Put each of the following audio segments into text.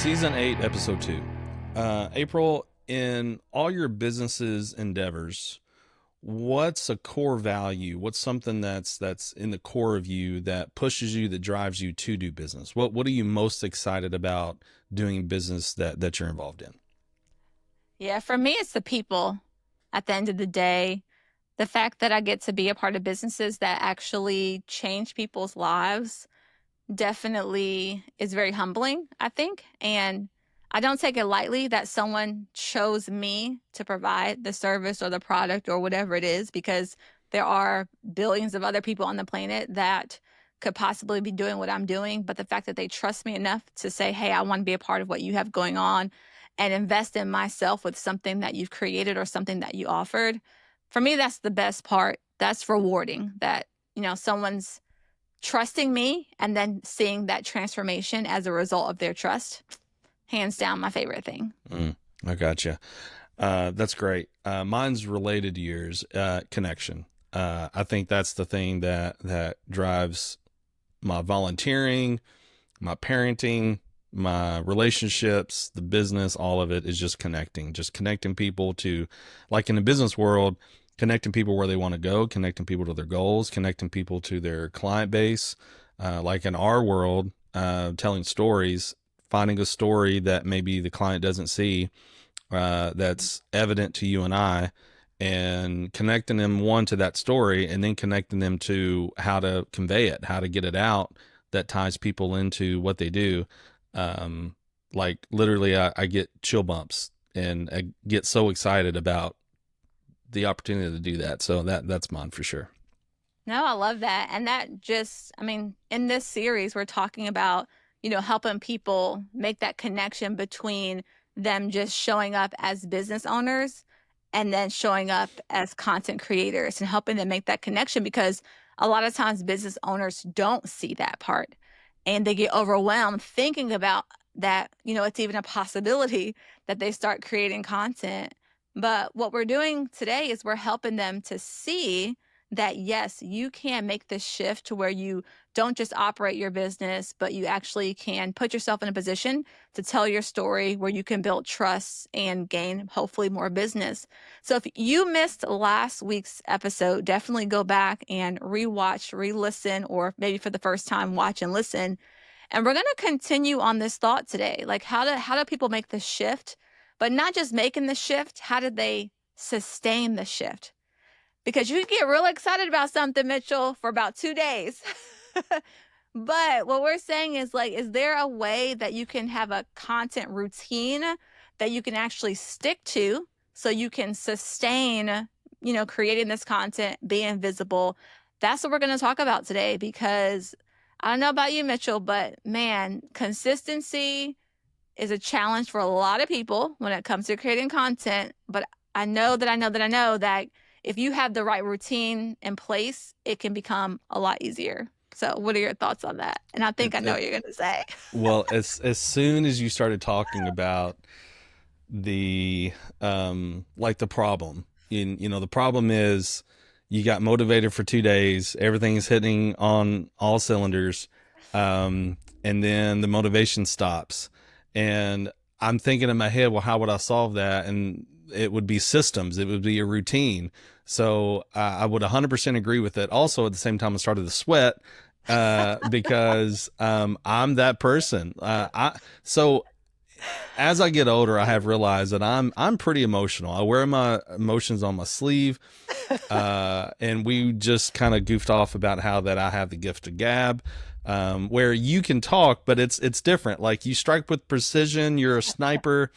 Season 8, Episode 2. April, in all your business's endeavors, what's a core value? What's something that's in the core of you that pushes you, that drives you to do business? What are you most excited about doing business that you're involved in? Yeah, for me, it's the people at the end of the day. The fact that I get to be a part of businesses that actually change people's lives definitely is very humbling, I think. And I don't take it lightly that someone chose me to provide the service or the product or whatever it is, because there are billions of other people on the planet that could possibly be doing what I'm doing. But the fact that they trust me enough to say, hey, I want to be a part of what you have going on and invest in myself with something that you've created or something that you offered. For me, that's the best part. That's rewarding that, someone's trusting me and then seeing that transformation as a result of their trust. Hands down, my favorite thing. I gotcha. That's great. Mine's related to yours, connection. I think that's the thing that drives my volunteering, my parenting, my relationships, the business, all of it is just connecting people to, like in the business world, connecting people where they want to go, connecting people to their goals, connecting people to their client base. Like in our world, telling stories, finding a story that maybe the client doesn't see, that's evident to you and I, and connecting them one to that story, and then connecting them to how to convey it, how to get it out that ties people into what they do. Um, like literally, I get chill bumps and I get so excited about the opportunity to do that. So that's mine for sure. No, I love that. And that just, I mean, in this series, we're talking about, helping people make that connection between them just showing up as business owners and then showing up as content creators and helping them make that connection, because a lot of times business owners don't see that part and they get overwhelmed thinking about that, it's even a possibility that they start creating content. But what we're doing today is we're helping them to see that yes, you can make this shift to where you don't just operate your business, but you actually can put yourself in a position to tell your story where you can build trust and gain hopefully more business. So if you missed last week's episode, definitely go back and rewatch, re-listen, or maybe for the first time, watch and listen. And we're going to continue on this thought today. Like how do people make the shift, but not just making the shift, how do they sustain the shift? Because you get real excited about something, Mitchell, for about 2 days. But what we're saying is, like, is there a way that you can have a content routine that you can actually stick to so you can sustain, creating this content, being visible? That's what we're going to talk about today, because I don't know about you, Mitchell, but man, consistency is a challenge for a lot of people when it comes to creating content. But I know that if you have the right routine in place, it can become a lot easier. So, what are your thoughts on that? And I think It, I know it, what you're going to say. well, as soon as you started talking about the like the problem, the problem is you got motivated for 2 days, everything's hitting on all cylinders, and then the motivation stops, and I'm thinking in my head, well, how would I solve that? And it would be systems, it would be a routine. So I would 100% agree with it. Also, at the same time, I started to sweat, because I'm that person. So as I get older, I have realized that I'm pretty emotional. I wear my emotions on my sleeve, and we just kind of goofed off about how that I have the gift of gab, where you can talk, but it's different. Like you strike with precision. You're a sniper.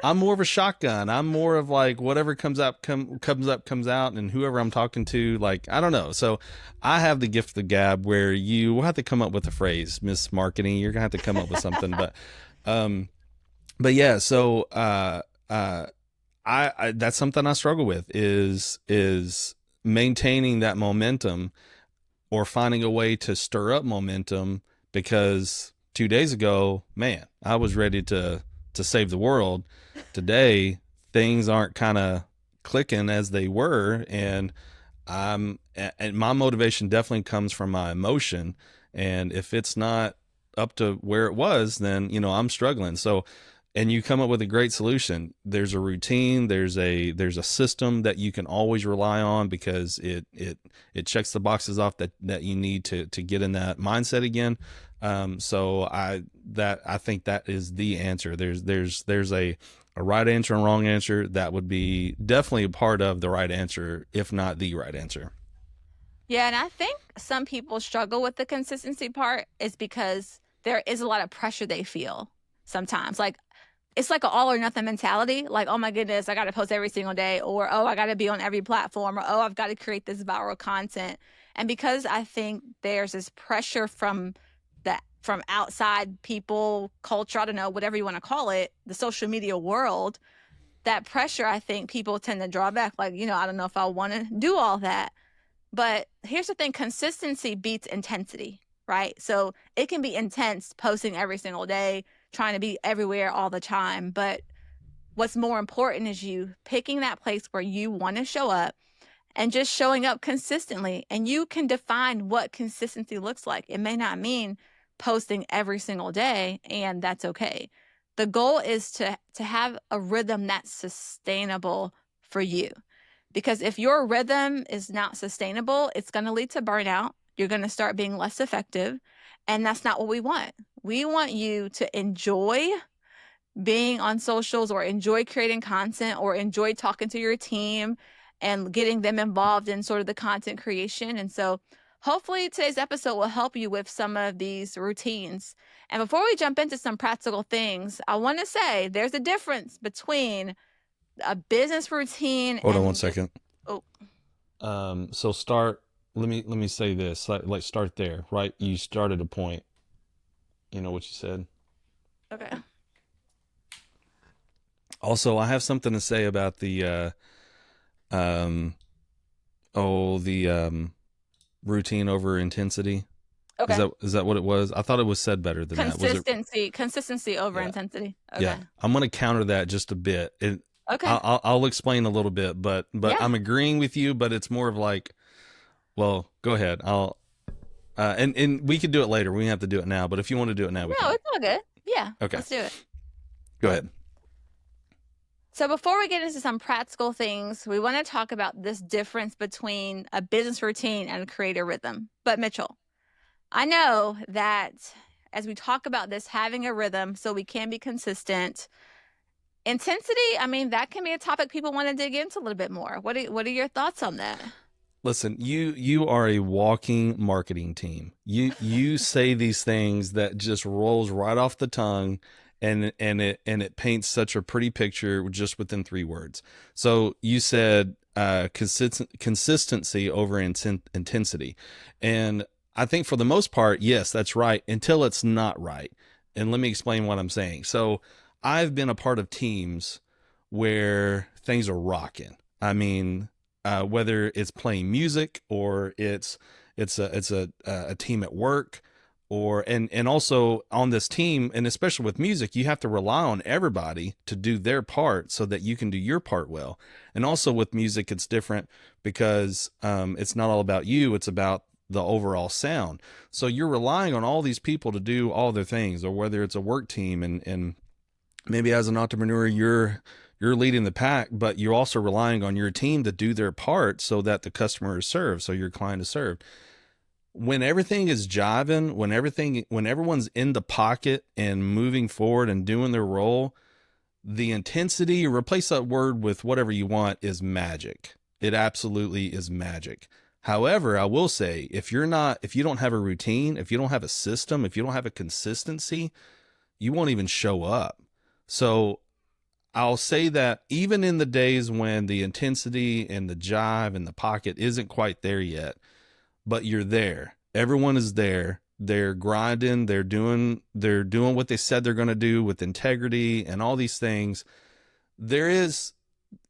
I'm more of a shotgun. I'm more of like whatever comes out, and whoever I'm talking to, like I don't know. So I have the gift of the gab, where you will have to come up with a phrase, Miss Marketing. You're gonna have to come up with something, um, but yeah. So I that's something I struggle with is maintaining that momentum, or finding a way to stir up momentum, because 2 days ago, man, I was ready to save the world. Today, things aren't kind of clicking as they were, and my motivation definitely comes from my emotion. And if it's not up to where it was, then, I'm struggling. So, and you come up with a great solution. There's a routine, there's a system that you can always rely on because it checks the boxes off that you need to get in that mindset again. So I think that is the answer. There's a right answer and wrong answer. That would be definitely a part of the right answer, if not the right answer. Yeah, and I think some people struggle with the consistency part is because there is a lot of pressure they feel sometimes. Like it's like an all or nothing mentality. Like, oh my goodness, I got to post every single day, or oh, I got to be on every platform, or oh, I've got to create this viral content. And because I think there's this pressure from outside people, culture, I don't know, whatever you want to call it, the social media world, that pressure, I think people tend to draw back. Like, I don't know if I want to do all that. But here's the thing, consistency beats intensity, right? So it can be intense posting every single day, trying to be everywhere all the time. But what's more important is you picking that place where you want to show up and just showing up consistently. And you can define what consistency looks like. It may not mean posting every single day, and that's okay. The goal is to have a rhythm that's sustainable for you. Because if your rhythm is not sustainable, it's going to lead to burnout. You're going to start being less effective. And that's not what we want. We want you to enjoy being on socials or enjoy creating content or enjoy talking to your team and getting them involved in sort of the content creation. And so hopefully today's episode will help you with some of these routines. And before we jump into some practical things, I want to say there's a difference between a business routine Hold on one and just, second. oh, So start. Let me say this. Like start there, right? You started a point. You know what you said. okay. Also, I have something to say about um the routine over intensity. Is Okay. that what it was? I thought it was said better than that. Was it? Consistency over Yeah. intensity. Yeah. Okay. I'm going to counter that just a bit. Okay. I'll explain a little bit, but Yeah. I'm agreeing with you. But it's more of like, well, go ahead. And we could do it later. We don't have to do it now. But if you want to do it now, we No, can. it's all good. Yeah. Okay, Let's do it. go ahead. So before we get into some practical things, we want to talk about this difference between a business routine and a creative rhythm. But Mitchell, I know that as we talk about this, having a rhythm so we can be consistent, intensity, I mean, that can be a topic people want to dig into a little bit more. What are your thoughts on that? Listen, you are a walking marketing team. You say these things that just rolls right off the tongue, and it paints such a pretty picture just within 3 words. So you said consistency over intensity, and I think for the most part, yes, that's right until it's not right. And let me explain what I'm saying. So I've been a part of teams where things are rocking. I mean, whether it's playing music or it's a team at work, or and also on this team, and especially with music, you have to rely on everybody to do their part so that you can do your part well. And also with music, it's different because it's not all about you; it's about the overall sound. So you're relying on all these people to do all their things, or whether it's a work team, and maybe as an entrepreneur, you're leading the pack, but you're also relying on your team to do their part so that the customer is served, so your client is served. When everything is jiving, when everyone's in the pocket and moving forward and doing their role, the intensity, replace that word with whatever you want, is magic. It absolutely is magic. However, I will say, if you don't have a routine, if you don't have a system, if you don't have a consistency, you won't even show up. So I'll say that even in the days when the intensity and the jive and the pocket isn't quite there yet, but you're there. Everyone is there. They're grinding. They're doing what they said they're going to do with integrity and all these things.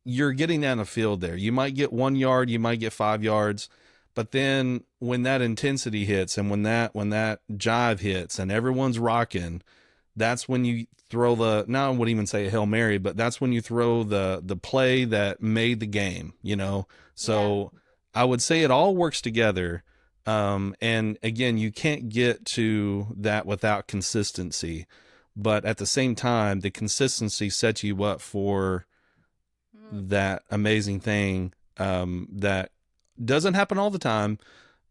You're getting down the field there. You might get 1 yard, you might get 5 yards, but then when that intensity hits and when that jive hits and everyone's rocking, that's when you throw now I wouldn't even say a Hail Mary, but that's when you throw the play that made the game. Yeah. So I would say it all works together. And again, you can't get to that without consistency. But at the same time, the consistency sets you up for Mm. that amazing thing that doesn't happen all the time.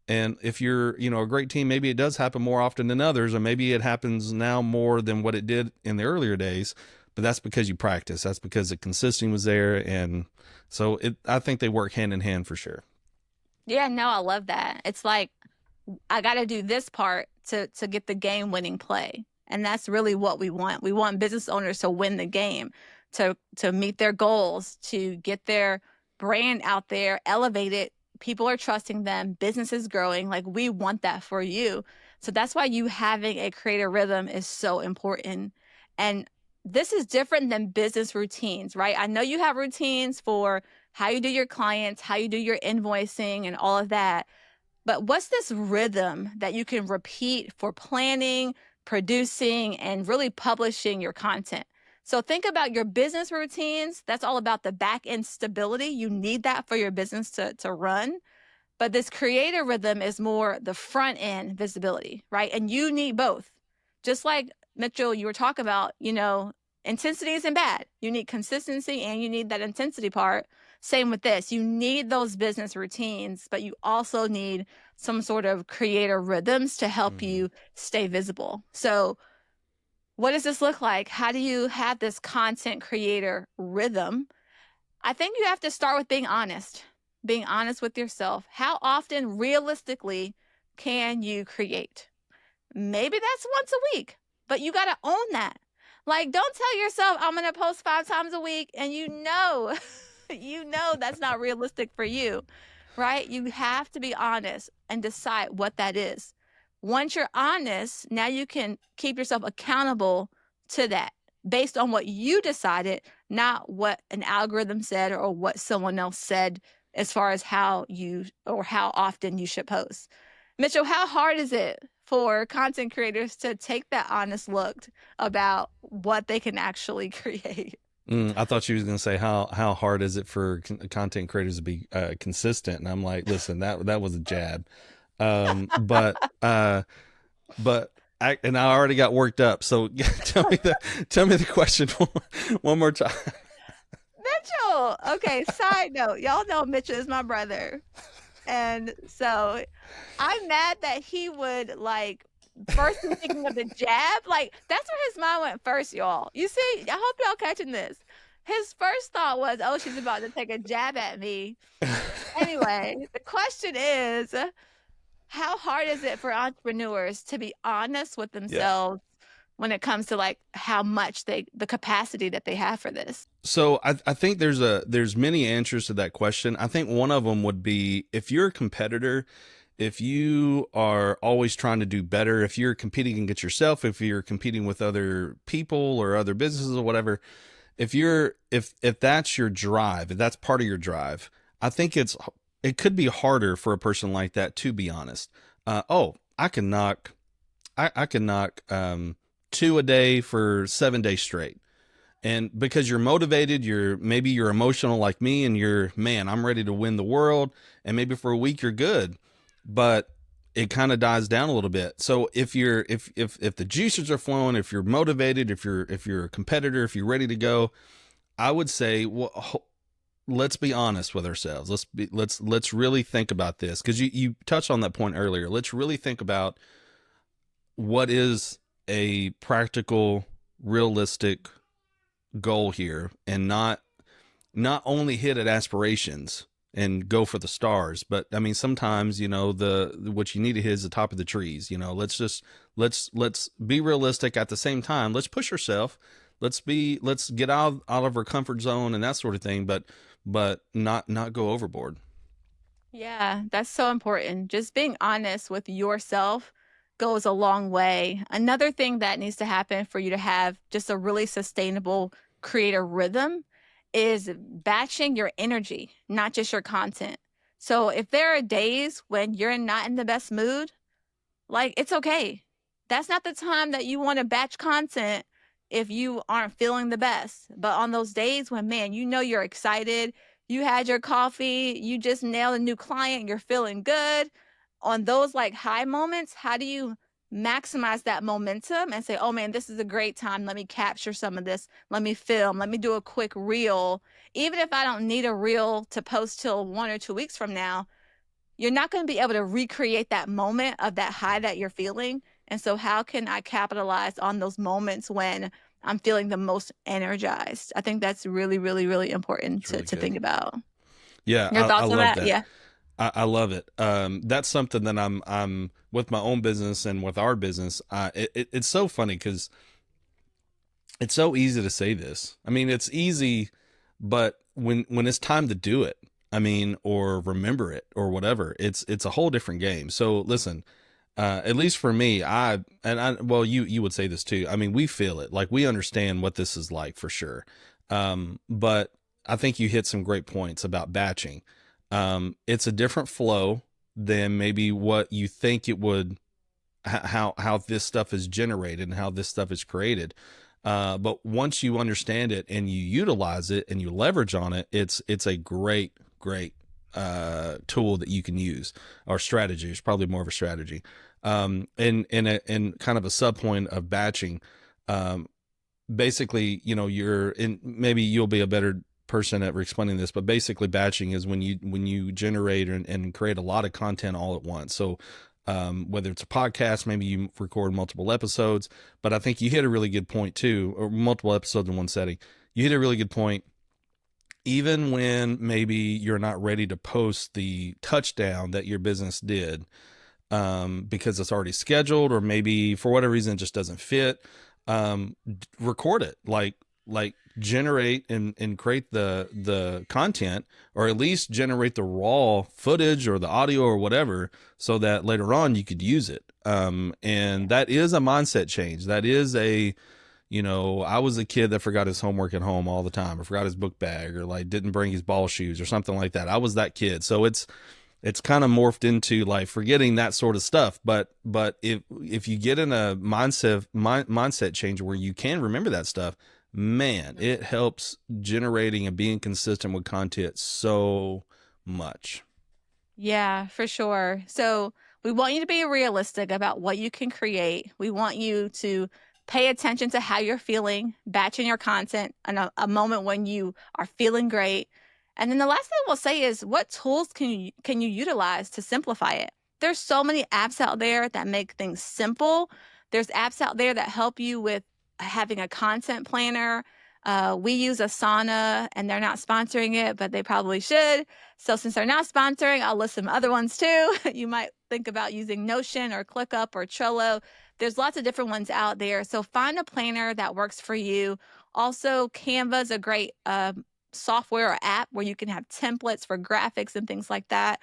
And if you're, a great team, maybe it does happen more often than others, or maybe it happens now more than what it did in the earlier days. But that's because you practice. That's because the consistency was there, and so I think they work hand in hand for sure. Yeah, no, I love that. It's like I got to do this part to get the game winning play. And that's really what we want. We want business owners to win the game, to meet their goals, to get their brand out there, elevated. People are trusting them, business is growing. Like we want that for you. So that's why you having a creative rhythm is so important. And this is different than business routines, right? I know you have routines for how you do your clients, how you do your invoicing and all of that. But what's this rhythm that you can repeat for planning, producing, and really publishing your content? So think about your business routines. That's all about the back end stability. You need that for your business to run. But this creative rhythm is more the front end visibility, right? And you need both. Just like Mitchell, you were talking about, intensity isn't bad. You need consistency and you need that intensity part. Same with this. You need those business routines, but you also need some sort of creative rhythms to help Mm-hmm. you stay visible. So, what does this look like? How do you have this content creator rhythm? I think you have to start with being honest with yourself. How often realistically can you create? Maybe that's once a week, but you got to own that. Like, don't tell yourself, I'm going to post 5 times a week. And you know that's not realistic for you, right? You have to be honest and decide what that is. Once you're honest, now you can keep yourself accountable to that based on what you decided, not what an algorithm said or what someone else said as far as how you or how often you should post. Mitchell, how hard is it for content creators to take that honest look about what they can actually create? I thought you was gonna say how hard is it for content creators to be consistent, and I'm like, listen, that was a jab, um, but uh, but I already got worked up. So tell me the question one more time. Mitchell. Okay, side note. Y'all know Mitchell is my brother. And so I'm mad that he would like first be thinking of the jab. Like that's where his mind went first, y'all. You see, I hope y'all catching this. His first thought was, oh, she's about to take a jab at me. Anyway, the question is, how hard is it for entrepreneurs to be honest with Yeah. themselves when it comes to like how much the capacity that they have for this? So I think there's many answers to that question. I think one of them would be if you're a competitor, if you are always trying to do better, if you're competing against yourself, if you're competing with other people or other businesses or whatever, if that's your drive, if that's part of your drive, I think it could be harder for a person like that to be honest. Oh, I can knock two a day for 7 days straight. And because you're motivated, maybe you're emotional like me, and you're, man, I'm ready to win the world. And maybe for a week you're good, but it kind of dies down a little bit. So if the juices are flowing, if you're motivated, if you're a competitor, if you're ready to go, I would say, well, let's be honest with ourselves. Let's really think about this, because you touched on that point earlier. Let's really think about what is a practical, realistic goal here, and not only hit at aspirations and go for the stars, but I mean sometimes the what you need to hit is the top of the trees. Let's be realistic at the same time. Let's push ourselves. Let's get out of our comfort zone and that sort of thing, but not go overboard. Yeah, that's so important. Just being honest with yourself goes a long way. Another thing that needs to happen for you to have just a really sustainable creative rhythm is batching your energy, not just your content. So if there are days when you're not in the best mood, like it's okay. That's not the time that you want to batch content if you aren't feeling the best. But on those days when, man, you're excited, you had your coffee, you just nailed a new client, you're feeling good. on those like high moments, how do you maximize that momentum and say, oh man, this is a great time. Let me capture some of this. Let me film. Let me do a quick reel. Even if I don't need a reel to post till 1 or 2 weeks from now, you're not going to be able to recreate that moment of that high that you're feeling. And so, how can I capitalize on those moments when I'm feeling the most energized? I think that's really, really, really important It's really to good. think about. Yeah, Your I thoughts on love that? that. Yeah. I love it. That's something that I'm with my own business and with our business. It's so funny because it's so easy to say this. I mean, it's easy, but when it's time to do it, I mean, or remember it or whatever, it's a whole different game. So listen, at least for me, well, you would say this too. I mean, we feel it, like we understand what this is like for sure. But I think you hit some great points about batching. It's a different flow than maybe what you think it would, how this stuff is generated and how this stuff is created. But once you understand it and you utilize it and you leverage on it, it's a great tool that you can use, or strategy. It's probably more of a strategy. And kind of a sub point of batching. Um, Basically, you're in. Maybe you'll be a better person at explaining this, but basically, batching is when you generate and create a lot of content all at once. So whether it's a podcast, maybe you record multiple episodes, but I think you hit a really good point too, or multiple episodes in one setting. You hit a really good point. Even when maybe you're not ready to post the touchdown that your business did, because it's already scheduled, or maybe for whatever reason it just doesn't fit, record it, like generate and create the content, or at least generate the raw footage or the audio or whatever, so that later on you could use it. And that is a mindset change. That is I was a kid that forgot his homework at home all the time, or forgot his book bag, or like didn't bring his ball shoes or something like that. I was that kid. So it's kind of morphed into like forgetting that sort of stuff. But if you get in a mindset change where you can remember that stuff, man, it helps generating and being consistent with content so much. Yeah, for sure. So we want you to be realistic about what you can create. We want you to pay attention to how you're feeling, batching your content in a moment when you are feeling great. And then the last thing we'll say is, what tools can you utilize to simplify it? There's so many apps out there that make things simple. There's apps out there that help you with having a content planner. We use Asana, and they're not sponsoring it, but they probably should. So since they're not sponsoring, I'll list some other ones too. You might think about using Notion or ClickUp or Trello. There's lots of different ones out there. So find a planner that works for you. Also, Canva is a great software or app where you can have templates for graphics and things like that.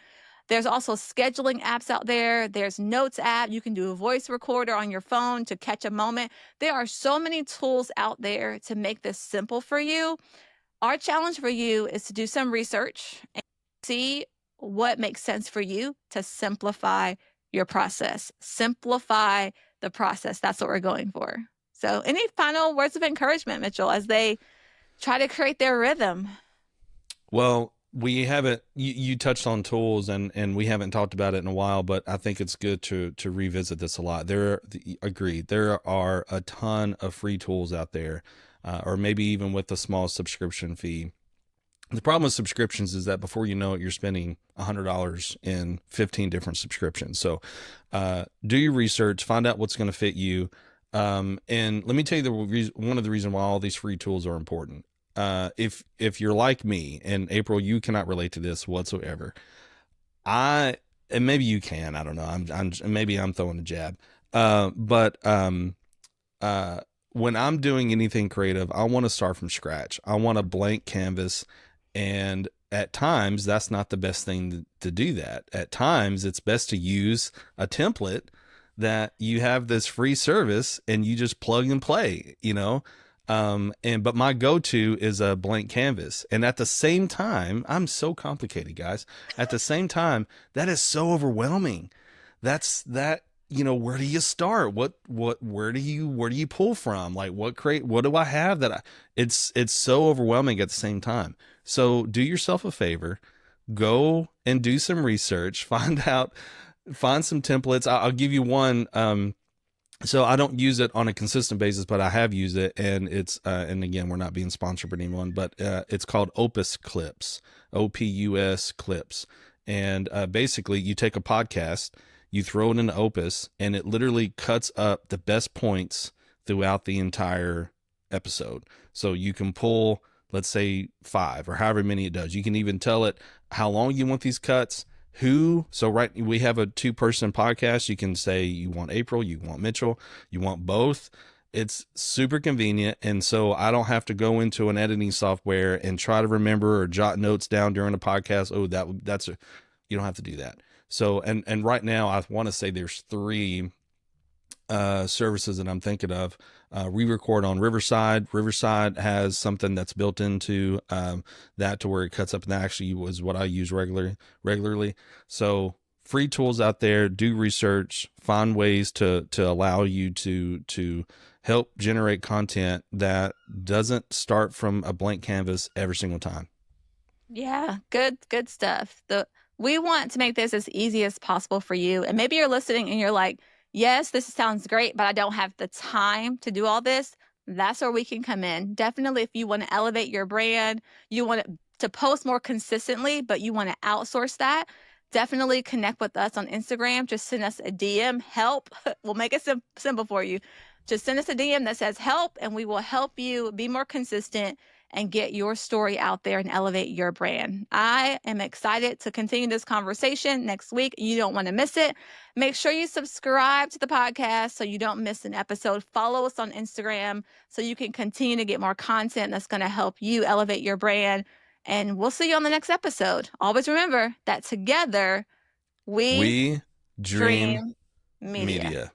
There's also scheduling apps out there. There's Notes app. You can do a voice recorder on your phone to catch a moment. There are so many tools out there to make this simple for you. Our challenge for you is to do some research and see what makes sense for you to simplify your process. Simplify the process. That's what we're going for. So, any final words of encouragement, Mitchell, as they try to create their rhythm? Well, we haven't, you touched on tools, and we haven't talked about it in a while, but I think it's good to revisit this a lot. Agreed. There are a ton of free tools out there, or maybe even with a small subscription fee. The problem with subscriptions is that before you know it, you're spending $100 in 15 different subscriptions. So, do your research, find out what's going to fit you. And let me tell you one of the reasons why all these free tools are important. If you're like me, and April, you cannot relate to this whatsoever. And maybe you can, I don't know. Maybe I'm throwing a jab. But when I'm doing anything creative, I want to start from scratch. I want a blank canvas. And at times, that's not the best thing to do that. At times, it's best to use a template that you have this free service and you just plug and play. But my go-to is a blank canvas. And at the same time, I'm so complicated, guys. At the same time, that is so overwhelming. Where do you start? Where do you pull from? Like what do I have it's so overwhelming at the same time. So do yourself a favor, go and do some research, find out find some templates. I'll give you one. So I don't use it on a consistent basis, but I have used it, and it's and again, we're not being sponsored by anyone, but it's called Opus Clips, OPUS Clips, and basically you take a podcast, you throw it into Opus, and it literally cuts up the best points throughout the entire episode. So you can pull, let's say, five or however many it does. You can even tell it how long you want these cuts, who. So right, we have a two-person podcast. You can say you want April, you want Mitchell, you want both. It's super convenient, and so I don't have to go into an editing software and try to remember or jot notes down during a podcast. Oh, that's a, you don't have to do that. So and right now I want to say there's three services that I'm thinking of. We record on Riverside. Riverside has something that's built into that to where it cuts up, and that actually was what I use regularly. So free tools out there. Do research. Find ways to allow you to help generate content that doesn't start from a blank canvas every single time. Yeah, good stuff. We want to make this as easy as possible for you. And maybe you're listening and you're like, "Yes, this sounds great, but I don't have the time to do all this." That's where we can come in. Definitely if you want to elevate your brand, you want to post more consistently, but you want to outsource that, definitely connect with us on Instagram. Just send us a DM, help. We'll make it simple for you. Just send us a DM that says help, and we will help you be more consistent and get your story out there and elevate your brand. I am excited to continue this conversation next week. You don't want to miss it. Make sure you subscribe to the podcast so you don't miss an episode. Follow us on Instagram so you can continue to get more content that's going to help you elevate your brand. And we'll see you on the next episode. Always remember that together we We dream dream media. media.